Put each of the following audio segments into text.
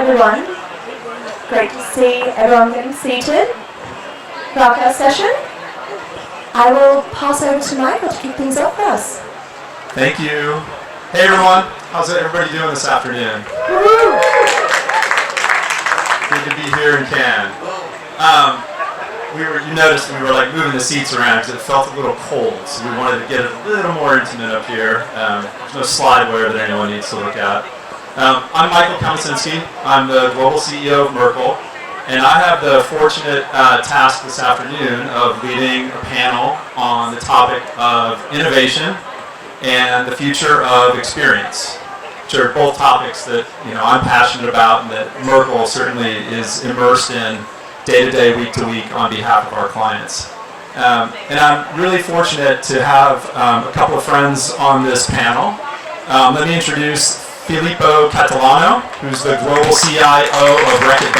everyone. Great to see everyone getting seated for our first session. I will pass over to Michael to kick things off for us. Thank you. Hey everyone, how's everybody doing this afternoon? Good to be here in Cannes. You noticed we were like moving the seats around because it felt a little cold, so we wanted to get it a little more intimate up here. There's no slideware that anyone needs to look at. I'm Michael Komasinski. I'm the global CEO of Merkle, and I have the fortunate task this afternoon of leading a panel on the topic of innovation and the future of experience, which are both topics that I'm passionate about and that Merkle certainly is immersed in day-to-day, week-to-week on behalf of our clients. And I'm really fortunate to have a couple of friends on this panel. Let me introduce Filippo Catalano, who's the global CIO of Reckitt.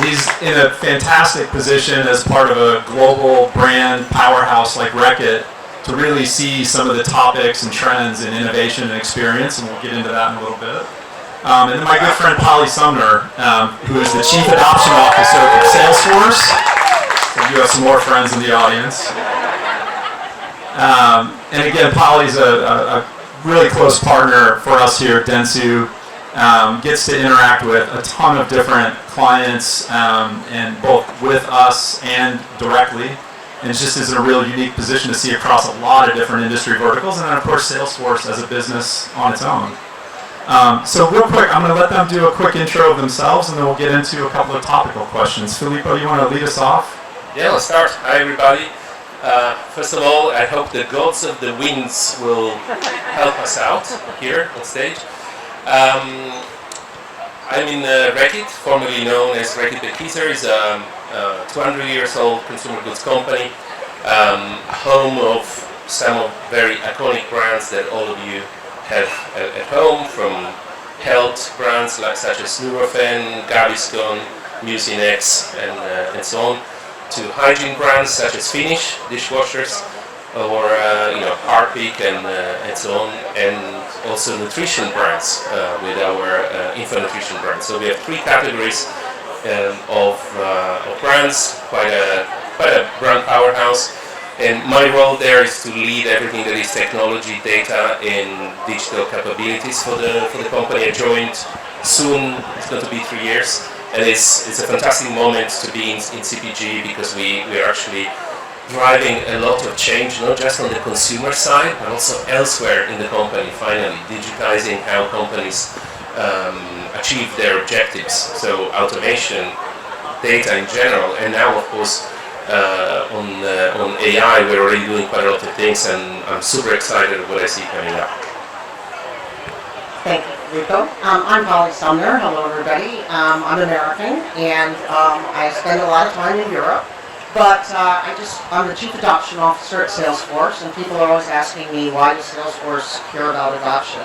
He's in a fantastic position as part of a global brand powerhouse like Reckitt to really see some of the topics and trends in innovation and experience, and we'll get into that in a little bit. And then my good friend Sumner, who is the Chief Adoption Officer for Salesforce. So you have some more friends in the audience. And again, Polly's a really close partner for us here at dentsu. Gets to interact with a ton of different clients, and both with us and directly. And just is in a real unique position to see across a lot of different industry verticals, and then of course Salesforce as a business on its own. So real quick, I'm going to let them do a quick intro of themselves, and then we'll get into a couple of topical questions. Filippo, you want to lead us off? Yeah, let's start. Hi, everybody. First of all, I hope the gods of the winds will help us out here on stage. I'm in Reckitt, formerly known as Reckitt. It's a 200 years old consumer goods company, home of some very iconic brands that all of you have at home, from health brands such as Nurofen, Gaviscon, Mucinex, and so on, to hygiene brands such as Finish dishwashers, or Harpic and so on, and also nutrition brands with our infant nutrition brand. So we have three categories of brands, quite a brand powerhouse. And my role there is to lead everything that is technology, data, and digital capabilities for the company. I joined soon. It's going to be 3 years, and it's a fantastic moment to be in CPG, because we are actually driving a lot of change, not just on the consumer side, but also elsewhere in the company. Finally, digitizing how companies achieve their objectives. So automation, data in general, and now of course on AI, we're already doing quite a lot of things, and I'm super excited what I see coming up. Thank you, Filippo. I'm Sumner. Hello, everybody. I'm American, and I spend a lot of time in Europe. But I'm the Chief Adoption Officer at Salesforce, and people are always asking me, why does Salesforce care about adoption?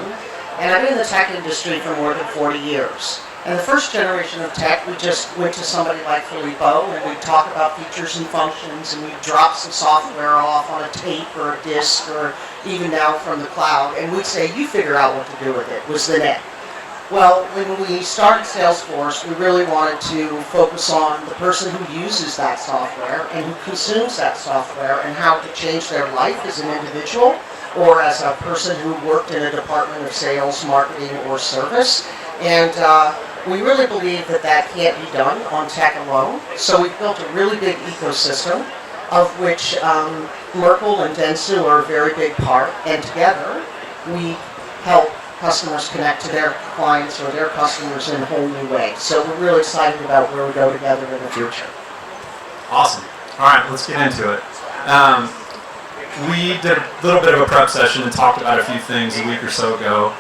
And I've been in the tech industry for more than 40 years. And the first generation of tech, we just went to somebody like Filippo, and we'd talk about features and functions, and we'd drop some software off on a tape or a disk, or even now from the cloud, and we'd say, you figure out what to do with it, was the net. Well, when we started Salesforce, we really wanted to focus on the person who uses that software and who consumes that software, and how to change their life as an individual or as a person who worked in a department of sales, marketing, or service. And we really believe that can't be done on tech alone. So we built a really big ecosystem, of which Merkle and dentsu are a very big part. And together, we help customers connect to their clients or their customers in a whole new way. So we're really excited about where we go together in the future. Awesome. All right, let's get into it. We did a little bit of a prep session and talked about a few things a week or so ago.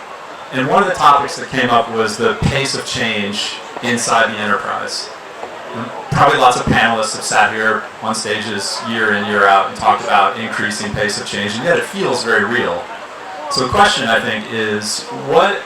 And one of the topics that came up was the pace of change inside the enterprise. Probably lots of panelists have sat here on stages year in, year out and talked about increasing pace of change, and yet it feels very real. So the question, I think, is what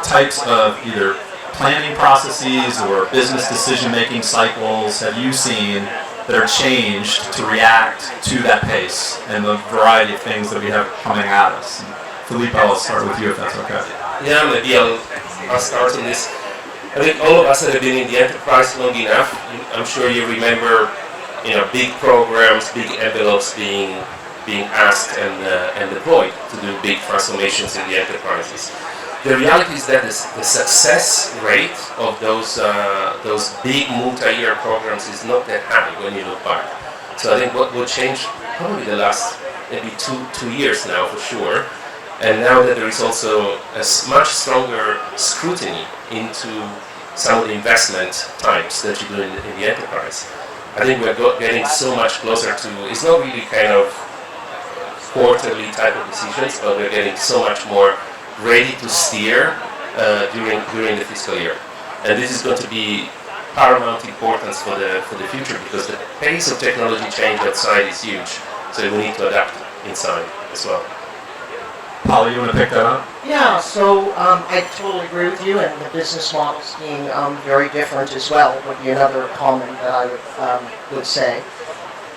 types of either planning processes or business decision-making cycles have you seen that are changed to react to that pace and the variety of things that we have coming at us? And Filippo, I'll start with you if that's okay. Yeah, maybe I'll start on this. I think all of us that have been in the enterprise long enough, I'm sure you remember, big programs, big envelopes being asked and deployed to do big transformations in the enterprises. The reality is that the success rate of those big multi-year programs is not that high when you look back. So I think what will change probably the last maybe two years now for sure. And now that there is also a much stronger scrutiny into some of the investment types that you do in the enterprise, I think we're getting so much closer to, it's not really kind of quarterly type of decisions, but we're getting so much more ready to steer during the fiscal year. And this is going to be paramount importance for the future because the pace of technology change outside is huge. So we need to adapt inside as well. Polly, you want to pick that up? Yeah, so I totally agree with you, and the business models being very different as well would be another comment that I would say.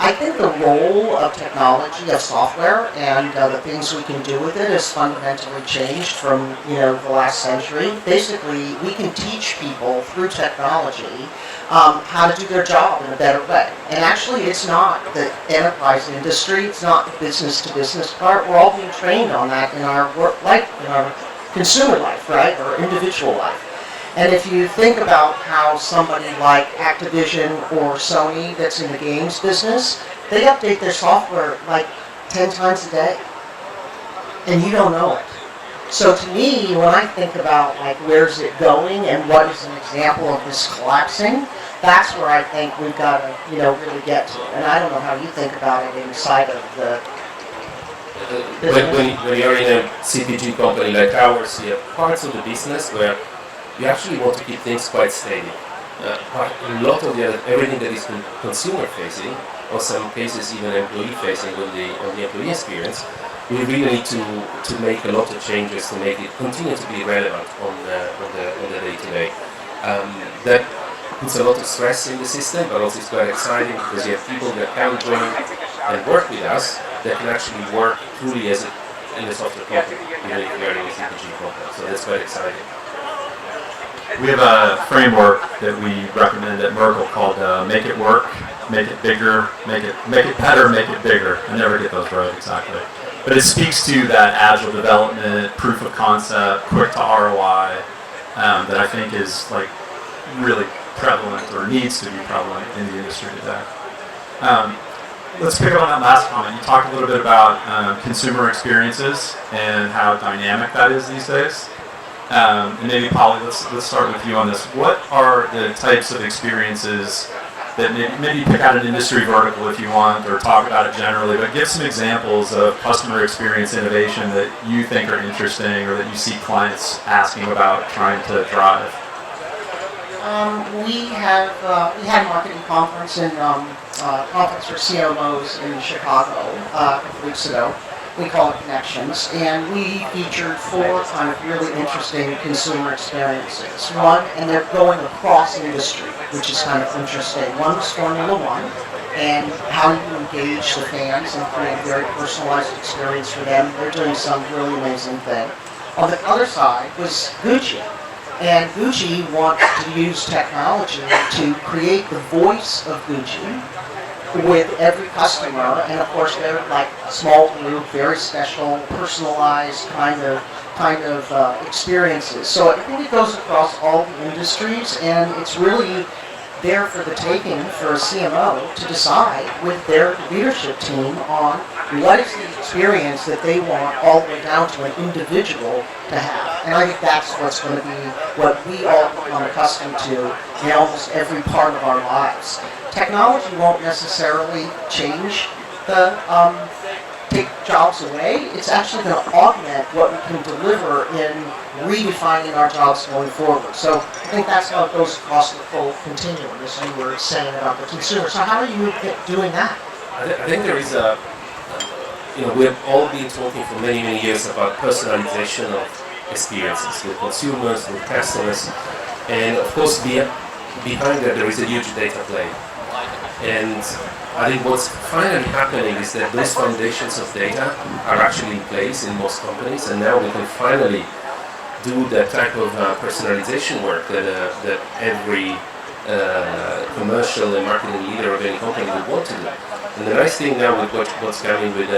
I think the role of technology, of software, and the things we can do with it has fundamentally changed from the last century. Basically, we can teach people through technology how to do their job in a better way. And actually, it's not the enterprise industry, it's not the business-to-business part. We're all being trained on that in our work life, in our consumer life, right, or individual life. And if you think about how somebody like Activision or Sony that's in the games business, they update their software like 10 times a day. And you don't know it. So to me, when I think about like where's it going and what is an example of this collapsing, that's where I think we've got to really get to. And I don't know how you think about it inside of the when you're in a CPG company like ours, you have parts of the business where you actually want to keep things quite steady. But a lot of everything that is consumer facing, or some cases even employee facing on the employee experience, we really need to make a lot of changes to make it continue to be relevant on the day-to-day. That puts a lot of stress in the system, but also it's quite exciting because you have people that can join and work with us that can actually work truly in a software company, even if you're in a CPG company. So that's quite exciting. We have a framework that we recommend at Merkle called Make It Work, Make It Bigger, Make it Better, Make It Bigger. I never get those right exactly. But it speaks to that agile development, proof of concept, quick to ROI, that I think is like really prevalent or needs to be prevalent in the industry today. Let's pick up on that last comment. You talked a little bit about consumer experiences and how dynamic that is these days. And maybe Polly, let's start with you on this. What are the types of experiences that maybe pick out an industry vertical if you want, or talk about it generally, but give some examples of customer experience innovation that you think are interesting or that you see clients asking about trying to drive? We had a marketing conference conference for CMOs in Chicago a couple weeks ago. We call it Connections, and we featured 4 kind of really interesting consumer experiences. One, and they're going across industry, which is kind of interesting. One was Formula One, and how you engage the fans and create a very personalized experience for them. They're doing some really amazing thing. On the other side was Gucci. And Gucci wants to use technology to create the voice of Gucci with every customer, and of course they're like a small group, very special, personalized kind of experiences. So I think it goes across all the industries, and it's really there for the taking for a CMO to decide with their leadership team on what is the experience that they want all the way down to an individual to have. And I think that's what's going to be what we all become accustomed to in almost every part of our lives. Technology won't necessarily change take jobs away. It's actually going to augment what we can deliver in redefining our jobs going forward. So I think that's how it goes across the full continuum, as you were saying about the consumer. So how are you doing that? I think there is we have all been talking for many, many years about personalization of experiences with consumers, with customers, and of course behind that there is a huge data play. And I think what's finally happening is that those foundations of data are actually in place in most companies, and now we can finally do that type of personalization work that every commercial and marketing leader of any company would want to do. And the nice thing now with what's coming with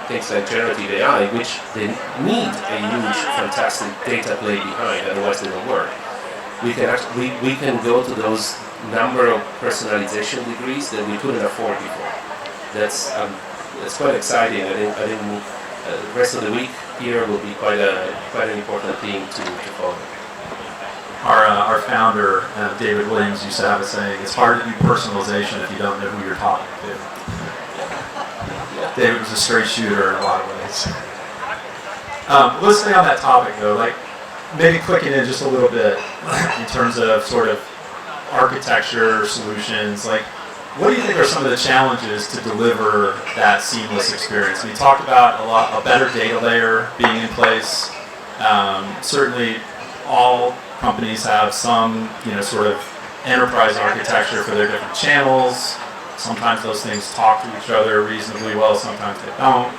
things like generative AI, which they need a huge, fantastic data play behind, otherwise they don't work. We can go to those number of personalization degrees that we couldn't afford before. That's quite exciting. I think the rest of the week here will be quite an important thing to follow. Our founder, David Williams, used to have a saying, it's hard to do personalization if you don't know who you're talking to. David was a straight shooter in a lot of ways. Let's stay on that topic though, like maybe clicking in just a little bit in terms of sort of architecture solutions, like what do you think are some of the challenges to deliver that seamless experience? We talked about a better data layer being in place. Certainly all companies have some, sort of enterprise architecture for their different channels. Sometimes those things talk to each other reasonably well, sometimes they don't.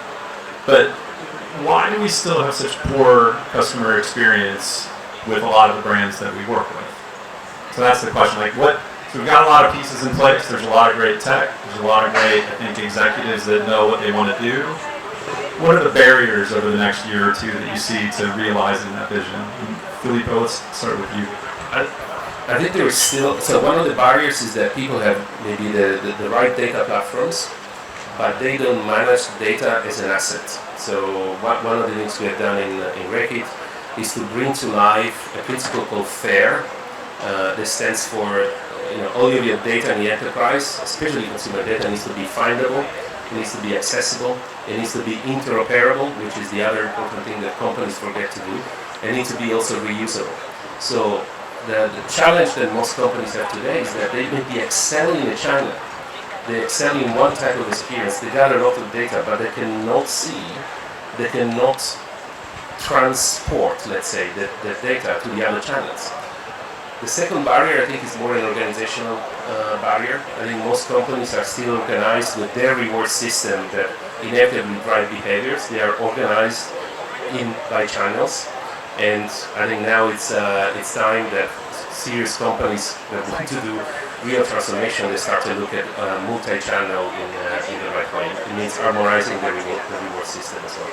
But why do we still have such poor customer experience with a lot of the brands that we work with? So that's the question. So we've got a lot of pieces in place. There's a lot of great tech. There's a lot of great, I think, executives that know what they want to do. What are the barriers over the next year or two that you see to realizing that vision? Filippo, let's start with you. I think there is still, so one of the barriers is that people have maybe the right data platforms, but they don't manage data as an asset. So one of the things we have done in Reckitt is to bring to life a principle called FAIR. This stands for all of your data in the enterprise, especially consumer data, needs to be findable, it needs to be accessible, it needs to be interoperable, which is the other important thing that companies forget to do, and needs to be also reusable. So the challenge that most companies have today is that they may be excelling in China. They excel in one type of experience, they got a lot of data, but they cannot transport, let's say, that data to the other channels. The second barrier, I think, is more an organizational barrier. I think most companies are still organized with their reward system that inevitably drive behaviors. They are organized by channels, and I think now it's time that serious companies that want to do real transformation, they start to look at multi-channel in the right way. It means harmonizing the reward system as well.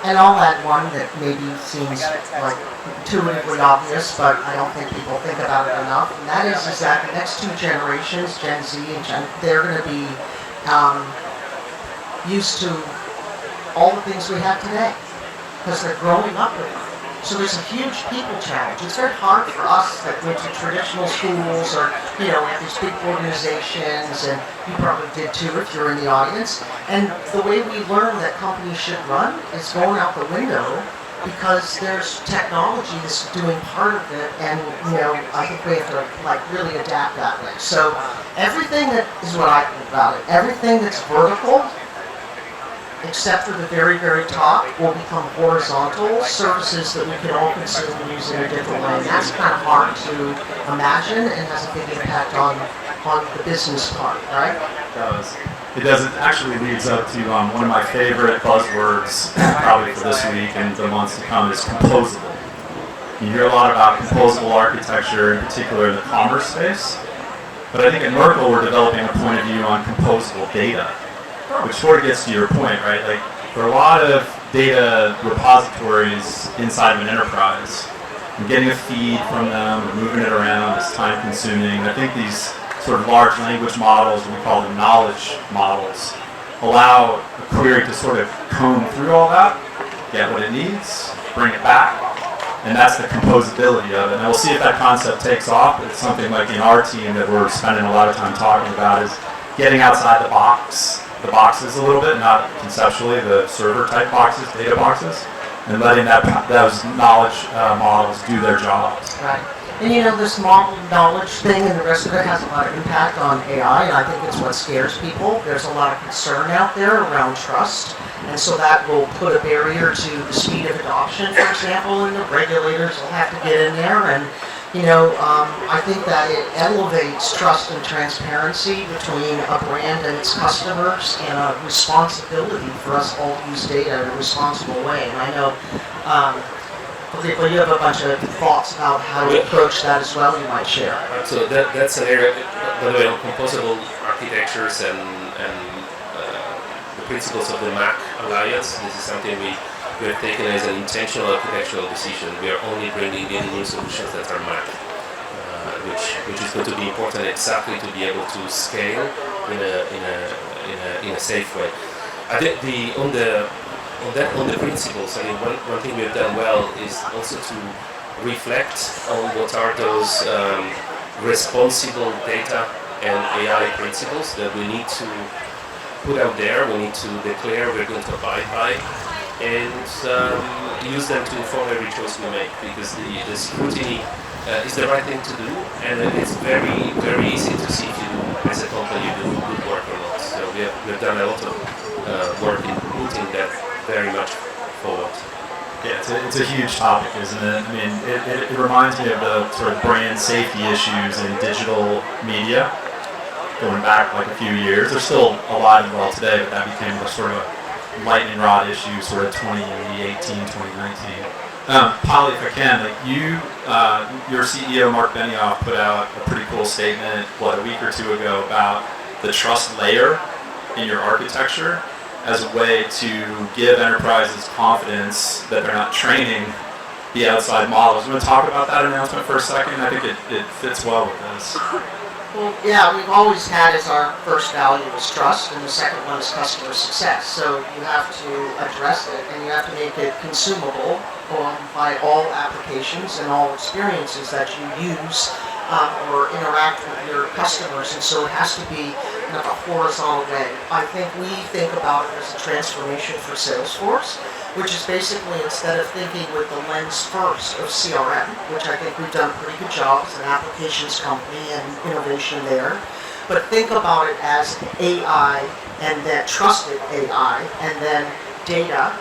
And I'll add one that maybe seems like intuitively obvious, but I don't think people think about it enough. And that is that the next two generations, Gen Z and they're going to be used to all the things we have today because they're growing up with them. So there's a huge people challenge. It's very hard for us that went to traditional schools or, we have these big organizations, and you probably did too if you're in the audience. And the way we learn that companies should run is going out the window because there's technology that's doing part of it, and, I think we have to, really adapt that way. So everything that is what I think about it, everything that's vertical, except for the very, very top, will become horizontal services that we can all consume and use in a different way. And that's kind of hard to imagine and has a big impact on the business part, right? It does. It actually leads up to one of my favorite buzzwords, probably for this week and the months to come, is composable. You hear a lot about composable architecture, in particular in the commerce space. But I think at Merkle, we're developing a point of view on composable data, which sort of gets to your point, right? There are a lot of data repositories inside of an enterprise, and getting a feed from them, or moving it around is time consuming. I think these sort of large language models, we call them knowledge models, allow a query to sort of comb through all that, get what it needs, bring it back, and that's the composability of it. And we'll see if that concept takes off. It's something like in our team that we're spending a lot of time talking about is getting outside the boxes a little bit, not conceptually the server type boxes, data boxes, and letting those knowledge models do their jobs. Right. And this model knowledge thing and the rest of it has a lot of impact on AI, and I think it's what scares people. There's a lot of concern out there around trust, and so that will put a barrier to the speed of adoption, for example, and the regulators will have to get in there. And I think that it elevates trust and transparency between a brand and its customers, and a responsibility for us all to use data in a responsible way. And I know Filippo, you have a bunch of thoughts about how to approach that as well, you might share. So that's an area, by the way, on composable architectures and the principles of the Mac Alliance. This is something we have taken as an intentional architectural decision. We are only bringing in new solutions that are Mac, which is going to be important exactly to be able to scale in a safe way. I think on the principles, I mean, one thing we've done well is also to reflect on what are those responsible data and AI principles that we need to put out there, we need to declare we're going to abide by, and use them to inform every choice we make, because the scrutiny is the right thing to do, and it's very, very easy to see if you, as a company, do good work or not. So we've done a lot of work in putting that very much forward. Yeah, it's a huge topic, isn't it? I mean, it reminds me of the sort of brand safety issues in digital media, going back like a few years. They're still alive and well today, but that became a sort of a lightning rod issue, sort of 2018, 2019. Polly, if I can, like your CEO, Mark Benioff, put out a pretty cool statement, a week or two ago, about the trust layer in your architecture as a way to give enterprises confidence that they're not training the outside models. You want to talk about that announcement for a second? I think it fits well with this. Well, yeah, we've always had as our first value is trust, and the second one is customer success. So you have to address it, and you have to make it consumable by all applications and all experiences that you use or interact with your customers. And so it has to be in a horizontal way. I think we think about it as a transformation for Salesforce, which is basically, instead of thinking with the lens first of CRM, which I think we've done a pretty good job as an applications company and innovation there, but think about it as AI and then trusted AI and then data,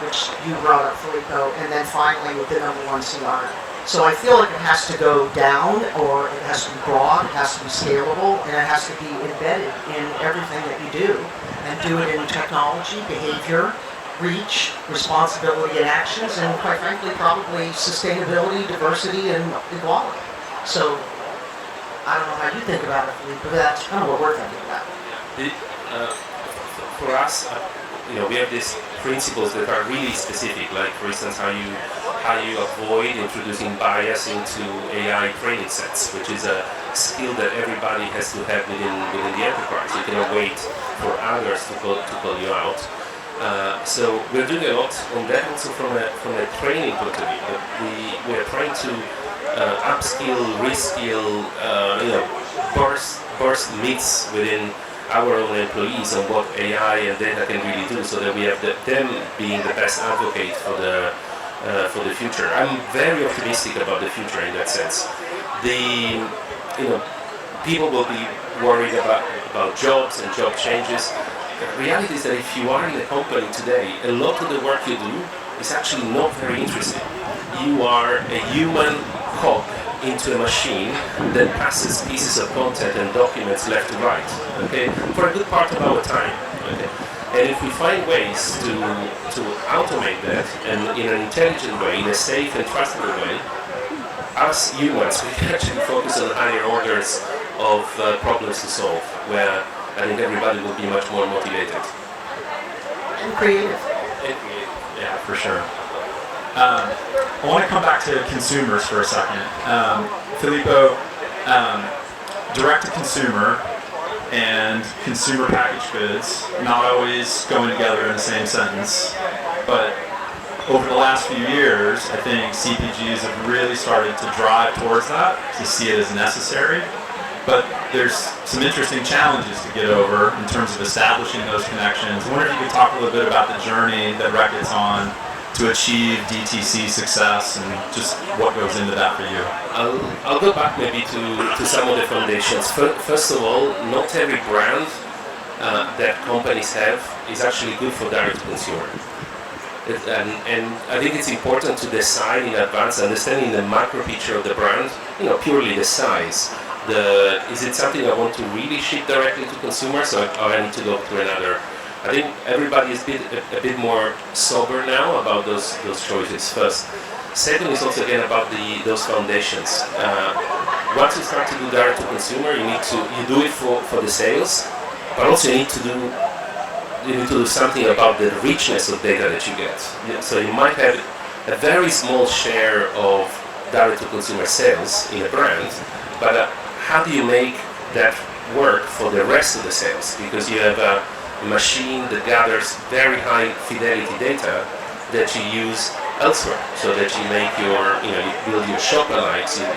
which you brought up, Filippo, and then finally with the number one CRM. So I feel like it has to go down, or it has to be broad, it has to be scalable, and it has to be embedded in everything that you do, and do it in technology, behavior, reach, responsibility, and actions, and quite frankly, probably sustainability, diversity, and equality. So I don't know how you think about it, Filippo, but that's kind of what we're thinking about. For us, we have these principles that are really specific, like, for instance, how you avoid introducing bias into AI training sets, which is a skill that everybody has to have within the enterprise. You cannot wait for others to call you out. So we're doing a lot on that also from a training point of view. We are trying to upskill, reskill, burst myths within our own employees on what AI and data can really do, so that we have them being the best advocate for the future. I'm very optimistic about the future in that sense. People will be worried about jobs and job changes. The reality is that if you are in a company today, a lot of the work you do is actually not very interesting. You are a human cog into a machine that passes pieces of content and documents left to right, okay, for a good part of our time. Okay? And if we find ways to automate that, and in an intelligent way, in a safe and trustable way, us humans, we can actually focus on higher orders of problems to solve, where I think everybody will be much more motivated. And creative. Yeah, for sure. I want to come back to consumers for a second. Filippo, direct-to-consumer and consumer packaged goods, not always going together in the same sentence, but over the last few years, I think CPGs have really started to drive towards that, to see it as necessary. But there's some interesting challenges to get over in terms of establishing those connections. I wonder if you could talk a little bit about the journey that Reckitt's on to achieve DTC success and just what goes into that for you. I'll go back maybe to some of the foundations. First of all, not every brand that companies have is actually good for direct-to-consumer. And I think it's important to decide in advance, understanding the macro picture of the brand, purely the size. Is it something I want to really ship directly to consumers, or I need to go to another I think everybody is a bit more sober now about those choices first. Second is also again about those foundations. Once you start to do direct to consumer, you do it for the sales, but also you need to do something about the richness of data that you get. So you might have a very small share of direct to consumer sales in a brand, but how do you make that work for the rest of the sales? Because you have a machine that gathers very high fidelity data that you use elsewhere, so that you make you build your shop-alikes, your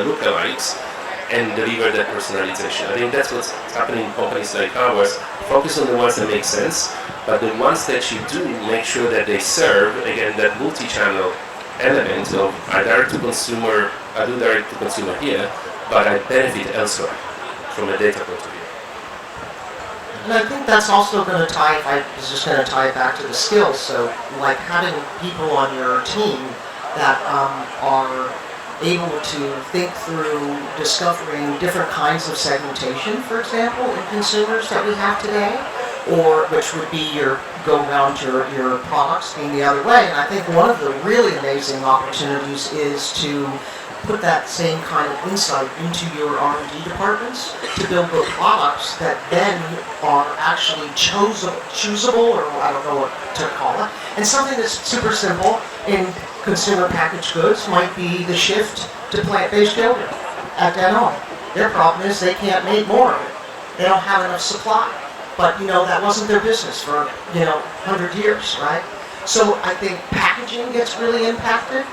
look-alikes, and deliver that personalization. I think that's what's happening in companies like ours. Focus on the ones that make sense, but the ones that you do, make sure that they serve, again, that multi-channel element of I do direct to consumer here, but I benefit elsewhere from a data point of view. And I think that's also going to tie, I was just going to tie it back to the skills. So like having people on your team that are able to think through discovering different kinds of segmentation, for example, in consumers that we have today, or which would be go around your products being the other way. And I think one of the really amazing opportunities is to put that same kind of insight into your R&D departments to build the products that then are actually choosable, or I don't know what to call it. And something that's super simple in consumer packaged goods might be the shift to plant-based yogurt at Danone. Their problem is they can't make more of it. They don't have enough supply. But that wasn't their business for 100 years, right? So I think packaging gets really impacted.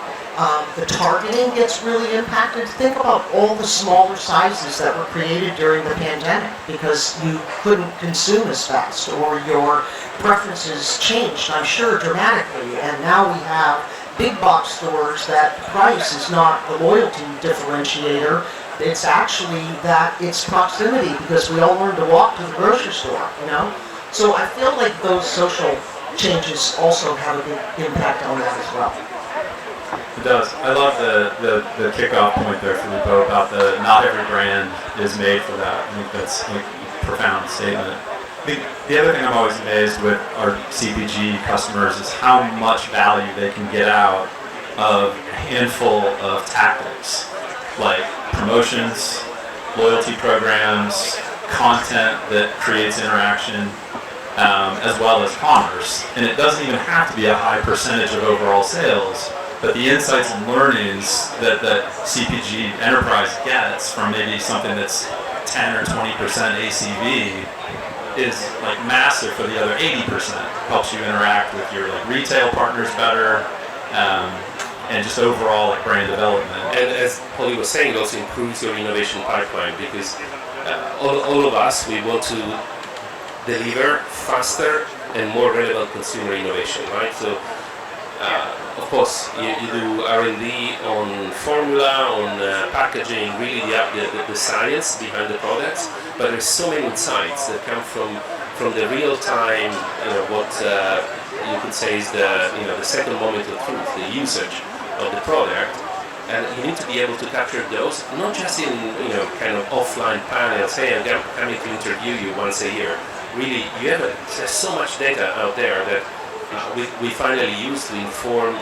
The targeting gets really impacted. Think about all the smaller sizes that were created during the pandemic because you couldn't consume as fast, or your preferences changed, I'm sure, dramatically. And now we have big box stores that price is not the loyalty differentiator. It's actually that it's proximity, because we all learned to walk to the grocery store, So I feel like those social changes also have a big impact on that as well. It does. I love the kickoff point there, Filippo, about the not every brand is made for that. I think that's a profound statement. I think the other thing I'm always amazed with our CPG customers is how much value they can get out of a handful of tactics, like promotions, loyalty programs, content that creates interaction, as well as commerce. And it doesn't even have to be a high percentage of overall sales, but the insights and learnings that CPG enterprise gets from maybe something that's 10 or 20% ACV is like massive for the other 80%. Helps you interact with your retail partners better, and just overall brand development. And as Polly was saying, it also improves your innovation pipeline, because all of us, we want to deliver faster and more relevant consumer innovation, right? So, of course, you do R&D on formula, on packaging, really the science behind the products, but there's so many insights that come from the real time, what you could say is the second moment of truth, the usage of the product. And you need to be able to capture those, not just in kind of offline panels. Hey, I'm coming to interview you once a year. Really, there's so much data out there that we finally use to inform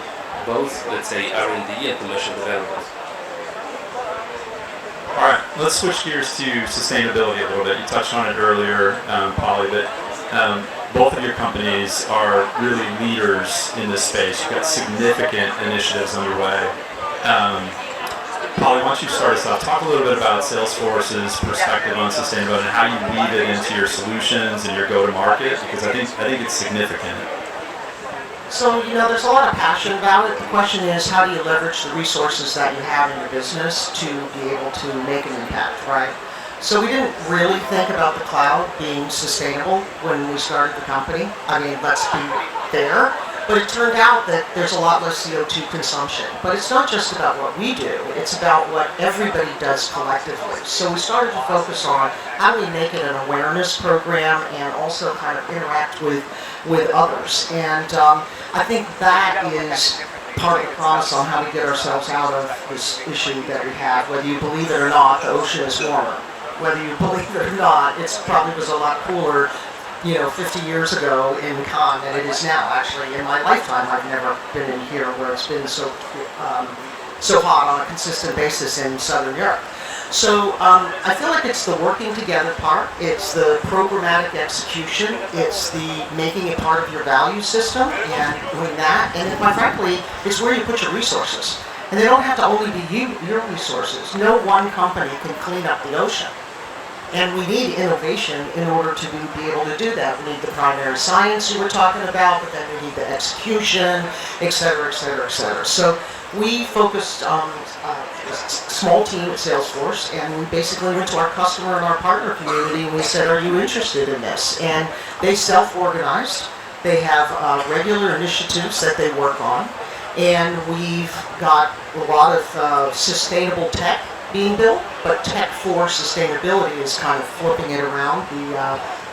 both, let's say, R&D and commercial development. All right, let's switch gears to sustainability a little bit. You touched on it earlier, Polly, but both of your companies are really leaders in this space. You've got significant initiatives underway. Polly, why don't you start us off? Talk a little bit about Salesforce's perspective on sustainability and how you weave it into your solutions and your go-to-market, because I think it's significant. So, there's a lot of passion about it. The question is, how do you leverage the resources that you have in your business to be able to make an impact, right? So we didn't really think about the cloud being sustainable when we started the company. I mean, let's be fair. But it turned out that there's a lot less CO2 consumption. But it's not just about what we do, it's about what everybody does collectively. So we started to focus on how do we make it an awareness program and also kind of interact with others. And I think that is part of the promise on how we get ourselves out of this issue that we have. Whether you believe it or not, the ocean is warmer. Whether you believe it or not, it probably was a lot cooler 50 years ago in Cannes than it is now. Actually, in my lifetime, I've never been in here where it's been so hot on a consistent basis in Southern Europe. So I feel like it's the working together part, it's the programmatic execution, it's the making it part of your value system and doing that, and quite frankly, it's where you put your resources. And they don't have to only be your resources. No one company can clean up the ocean. And we need innovation in order to be able to do that. We need the primary science you were talking about, but then we need the execution, et cetera, et cetera, et cetera. So we focused on a small team at Salesforce, and we basically went to our customer and our partner community and we said, are you interested in this? And they self-organized. They have regular initiatives that they work on. And we've got a lot of sustainable tech being built, but tech for sustainability is kind of flipping it around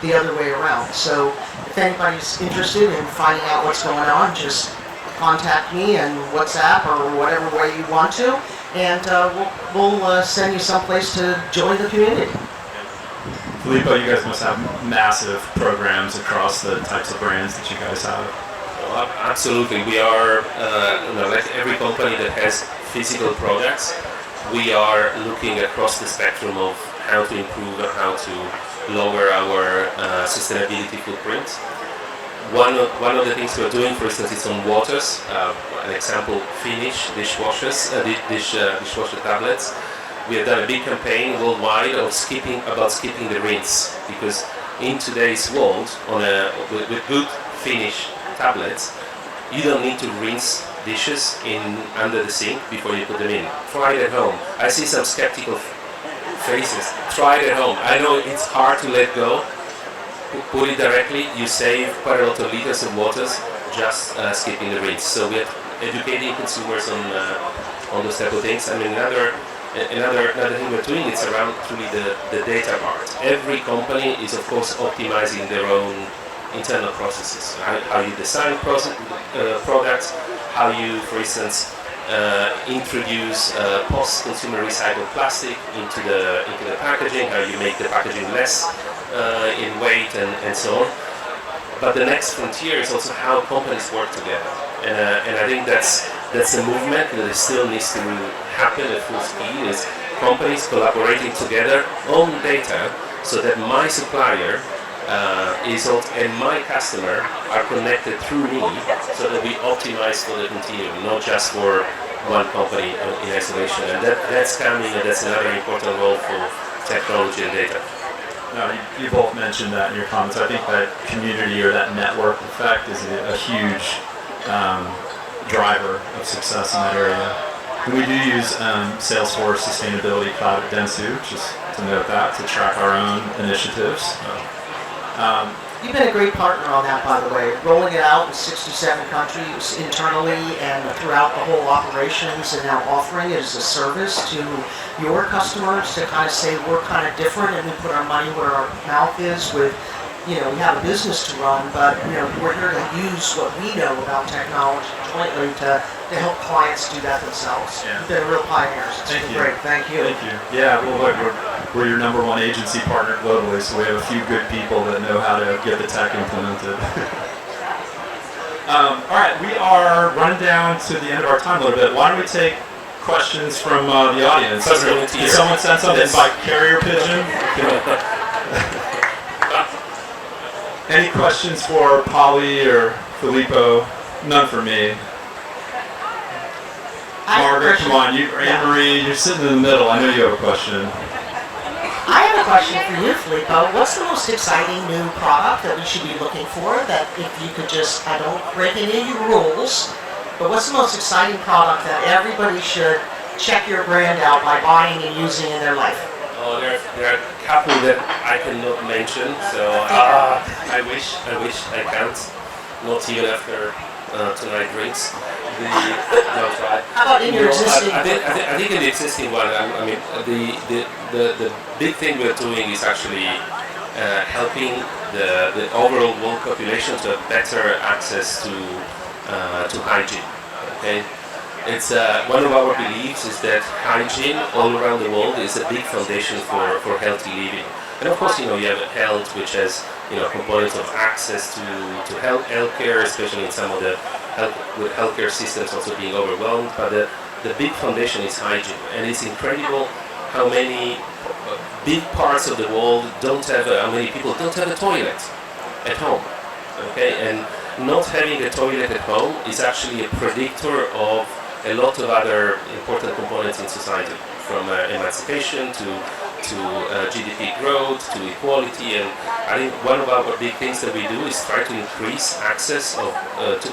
the other way around. So if anybody's interested in finding out what's going on, just contact me and WhatsApp or whatever way you want to, and we'll send you someplace to join the community. Filippo, you guys must have massive programs across the types of brands that you guys have. Well, absolutely. We are, like every company that has physical products, we are looking across the spectrum of how to improve and how to lower our sustainability footprint. One of the things we're doing, for instance, is on waters. An example, Finish dishwasher tablets. We have done a big campaign worldwide of skipping the rinse, because in today's world, with good Finish tablets, you don't need to rinse dishes under the sink before you put them in. Try it at home. I see some skeptical faces. Try it at home. I know it's hard to let go. Put it directly. You save quite a lot of liters of water just skipping the rinse. So we are educating consumers on those type of things. I mean, another thing we're doing is around truly the data part. Every company is of course optimizing their own internal processes. How you design products, how you, for instance, introduce post-consumer recycled plastic into the packaging, how you make the packaging less in weight and so on. But the next frontier is also how companies work together, and I think that's a movement that still needs to happen at full speed. Is companies collaborating together on data so that my supplier and my customer are connected through me, so that we optimize for the continuum, not just for one company in isolation. And that's coming, and that's another important role for technology and data. No, you both mentioned that in your comments. I think that community or that network effect is a huge driver of success in that area. And we do use Salesforce Sustainability Cloud at Dentsu, just to note that, to track our own initiatives. You've been a great partner on that, by the way. Rolling it out in 67 countries internally and throughout the whole operations, and now offering it as a service to your customers to kind of say we're kind of different and we put our money where our mouth is with, we have a business to run, but we're here to use what we know about technology jointly to help clients do that themselves. Yeah. You've been a real pioneer. It's been great. Thank you. Thank you. Yeah, well, look, we're your number one agency partner globally, so we have a few good people that know how to get the tech implemented. All right, we are running down to the end of our time a little bit. Why don't we take questions from the audience? Did someone send something by carrier pigeon? Any questions for Polly or Filippo? None for me. Margaret, come on, Anne-Marie, you're sitting in the middle. I know you have a question. I have a question for you, Filippo. What's the most exciting new product that we should be looking for? That if you could just, I don't break any of your rules, but what's the most exciting product that everybody should check your brand out by buying and using in their life? Oh, there are a couple that I cannot mention, so I wish I can't. Not even after tonight drinks. How about in your existing? I think in the existing one, I mean, the big thing we're doing is actually helping the overall world population to have better access to hygiene. Okay, it's one of our beliefs is that hygiene all around the world is a big foundation for healthy living. And of course, you have health, which has components of access to healthcare, especially in some of the healthcare systems also being overwhelmed. But the big foundation is hygiene, and it's incredible how many big parts of the world how many people don't have a toilet at home. Okay, and not having a toilet at home is actually a predictor of a lot of other important components in society, from emancipation to GDP growth, to equality. And I think one of our big things that we do is try to increase access to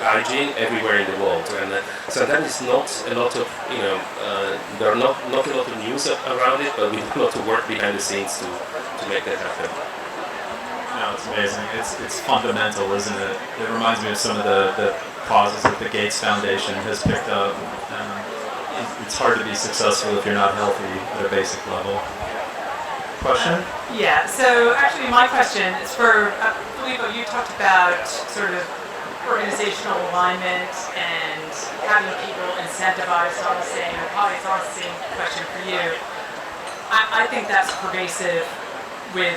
hygiene everywhere in the world. And sometimes it's not a lot of, there are not a lot of news around it, but we do a lot of work behind the scenes to make that happen. No, it's amazing. It's fundamental, isn't it? It reminds me of some of the causes that the Gates Foundation has picked up. It's hard to be successful if you're not healthy at a basic level. Question? Yeah, so actually my question is for Filippo. You talked about sort of organizational alignment and having people incentivized on the same, and probably it's on the same question for you. I think that's pervasive with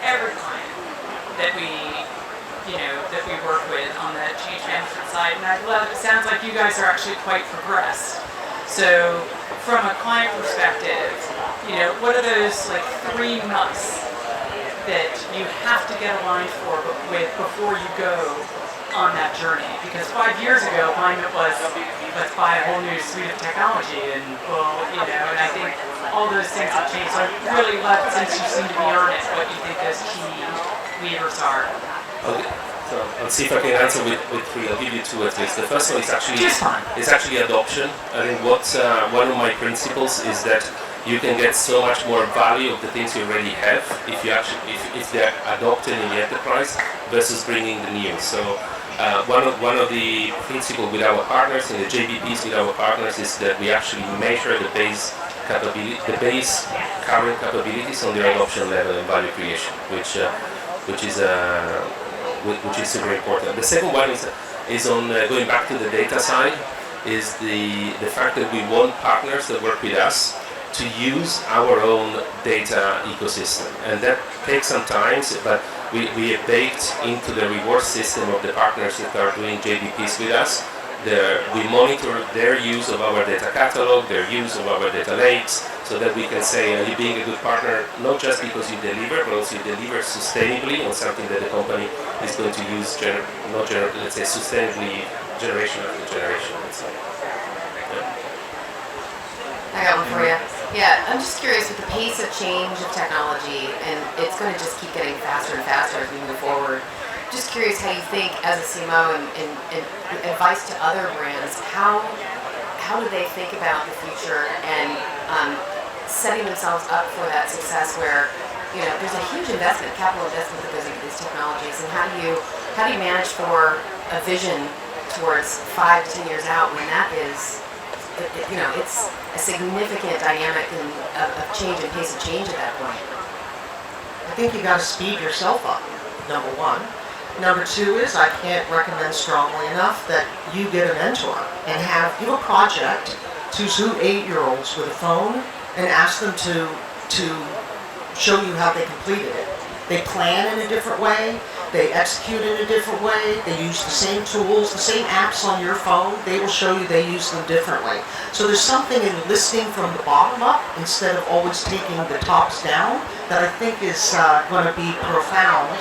every client that we work with on the change management side, and it sounds like you guys are actually quite progressed. So from a client perspective, what are those like 3 musts that you have to get aligned with before you go on that journey? Because 5 years ago, alignment was, let's buy a whole new suite of technology, and and I think all those things have changed. So I'd really love, since you seem to be on it, what you think those key levers are. Okay. So I'll see if I can answer with 3. I'll give you 2 at least. The first one is actually adoption. I think one of my principles is that you can get so much more value of the things you already have if they're adopted in the enterprise versus bringing the new. So one of the principles with our partners and the JBPs with our partners is that we actually measure the base current capabilities on their adoption level and value creation, which is super important. The second one is on going back to the data side, is the fact that we want partners that work with us to use our own data ecosystem, and that takes some time, but we have baked into the reward system of the partners that are doing JDPs with us. We monitor their use of our data catalog, their use of our data lakes, so that we can say, are you being a good partner, not just because you deliver, but also you deliver sustainably on something that the company is going to use, let's say, sustainably generation after generation. I got one for you. Yeah, I'm just curious, with the pace of change of technology, and it's going to just keep getting faster and faster as we move forward. Just curious how you think, as a CMO and advice to other brands, how do they think about the future and setting themselves up for that success where, there's a huge investment, capital investment that goes into these technologies, and how do you manage for a vision towards 5 to 10 years out when that is, it's a significant dynamic of change and pace of change at that point? I think you got to speed yourself up, number 1. Number 2 is, I can't recommend strongly enough that you get a mentor and give a project to 2 8-year-olds with a phone and ask them to show you how they completed it. They plan in a different way, they execute in a different way, they use the same tools, the same apps on your phone, they will show you they use them differently. So there's something in listening from the bottom up instead of always taking the tops down that I think is going to be profound,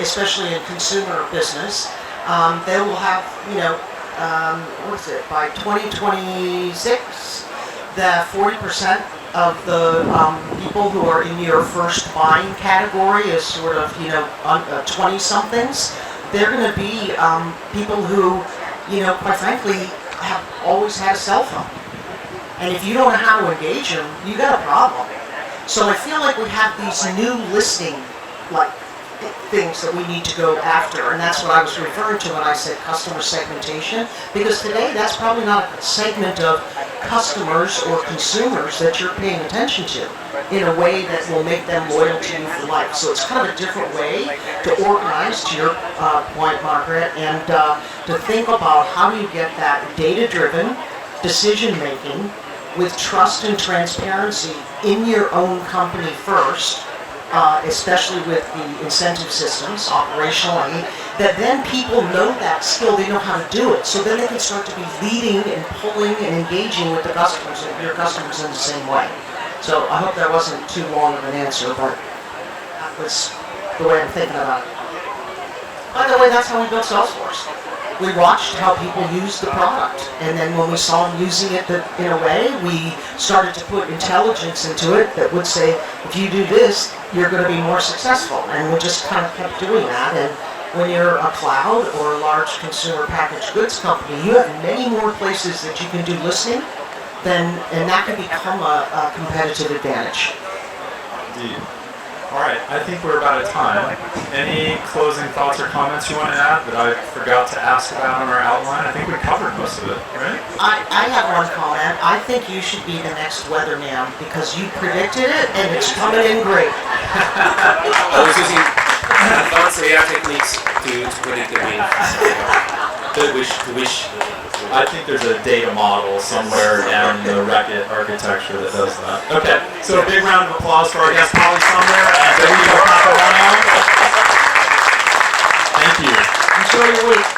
especially in consumer business. They will have, by 2026, the 40% of the people who are in your first buying category is sort of, 20-somethings. They're going to be people who, quite frankly, have always had a cell phone. And if you don't know how to engage them, you got a problem. So I feel like we have these new listening, things that we need to go after, and that's what I was referring to when I said customer segmentation, because today that's probably not a segment of customers or consumers that you're paying attention to in a way that will make them loyal to you for life. So it's kind of a different way to organize, to your point, Margaret, and to think about how do you get that data-driven decision-making with trust and transparency in your own company first, especially with the incentive systems operationally, that then people know that skill, they know how to do it. So then they can start to be leading and pulling and engaging with the customers, your customers in the same way. So I hope that wasn't too long of an answer, but that was the way I'm thinking about it. By the way, that's how we built Salesforce. We watched how people used the product, and then when we saw them using it in a way, we started to put intelligence into it that would say, if you do this, you're going to be more successful. And we just kind of kept doing that. And when you're a cloud or a large consumer packaged goods company, you have many more places that you can do listening, and that can become a competitive advantage. Indeed. All right, I think we're about at time. Any closing thoughts or comments you want to add that I forgot to ask about on our outline? I think we covered most of it, right? I have one comment. I think you should be the next weatherman because you predicted it and it's coming in great. I was using advanced AI techniques to predict the wind. To wish. I think there's a data model somewhere down in the Reckitt architecture that does that. Okay, so a big round of applause for our guest, Sumner and Catalano. Thank you. Enjoy your week.